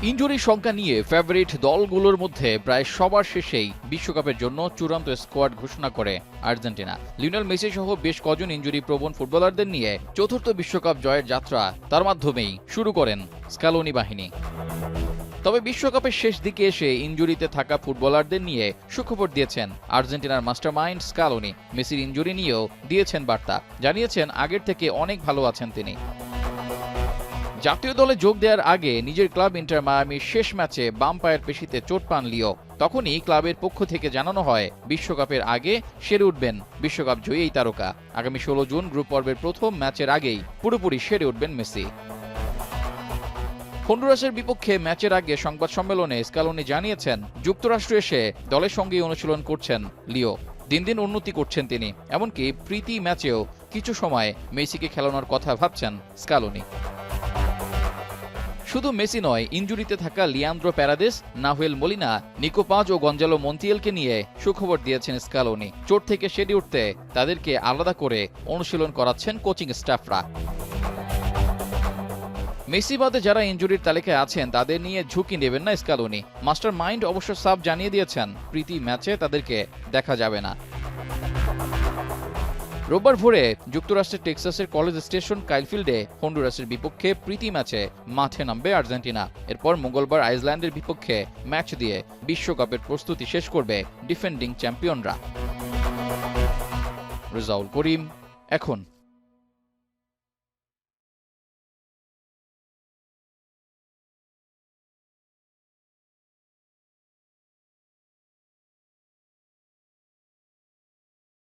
ইনজুরির সংখ্যা নিয়ে ফেভারিট দলগুলোর মধ্যে প্রায় সবার শেষেই বিশ্বকাপের জন্য চূড়ান্ত স্কোয়াড ঘোষণা করে আর্জেন্টিনা। লিওনেল মেসি সহ বেশ কজন ইনজুরি প্রবণ ফুটবলারদের নিয়ে চতুর্থ বিশ্বকাপ জয়ের যাত্রা তার মাধ্যমেই শুরু করেন স্ক্যালোনি বাহিনী। তবে বিশ্বকাপের শেষ দিকে এসে ইনজুরিতে থাকা ফুটবলারদের নিয়ে সুখবর দিয়েছেন আর্জেন্টিনার মাস্টারমাইন্ড স্ক্যালোনি। মেসির ইনজুরি নিয়েও দিয়েছেন বার্তা, জানিয়েছেন আগের থেকে অনেক ভালো আছেন তিনি। জাতীয় দলে যোগ দেওয়ার আগে নিজের ক্লাব ইন্টার মায়ামির শেষ ম্যাচে বাম পায়ের পেশিতে চোট পান লিও। তখনই ক্লাবের পক্ষ থেকে জানানো হয় বিশ্বকাপের আগে সেরে উঠবেন বিশ্বকাপ জয়ী এই তারকা। আগামী 16 জুন গ্রুপ পর্বের প্রথম ম্যাচের আগেই পুরোপুরি সেরে উঠবেন মেসি। হন্ডুরাসের বিপক্ষে ম্যাচের আগে সংবাদ সম্মেলনে স্ক্যালোনি জানিয়েছেন যুক্তরাষ্ট্র এসে দলের সঙ্গেই অনুশীলন করছেন লিও। দিন দিন উন্নতি করছেন তিনি, এমনকি প্রীতি ম্যাচেও কিছু সময় মেসিকে খেলানোর কথা ভাবছেন স্ক্যালোনি। শুধু মেসি নয়, ইনজুরিতে থাকা Leandro Paredes, Nahuel Molina, Nico Paz ও গঞ্জালো মন্তিয়েলকে নিয়ে সুখবর দিয়েছেন স্ক্যালোনি। চোট থেকে সেরে উঠতে তাদেরকে আলাদা করে অনুশীলন করাচ্ছেন কোচিং স্টাফরা। মেসি বাদে যারা ইনজুরির তালিকায় আছেন তাদের নিয়ে ঝুঁকি নেবেন না স্ক্যালোনি। মাস্টার মাইন্ড অবশ্য সাফ জানিয়ে দিয়েছেন প্রীতি ম্যাচে তাদেরকে দেখা যাবে না। রোববার ভোরে যুক্তরাষ্ট্রের টেক্সাসের কলেজ স্টেশন কাইলফিল্ডে হন্ডুরাসের বিপক্ষে প্রীতি ম্যাচে মাঠে নামবে আর্জেন্টিনা। এরপর মঙ্গলবার আইসল্যান্ডের বিপক্ষে ম্যাচ দিয়ে বিশ্বকাপের প্রস্তুতি শেষ করবে ডিফেন্ডিং চ্যাম্পিয়নরা। রেজাউল করিম, এখন।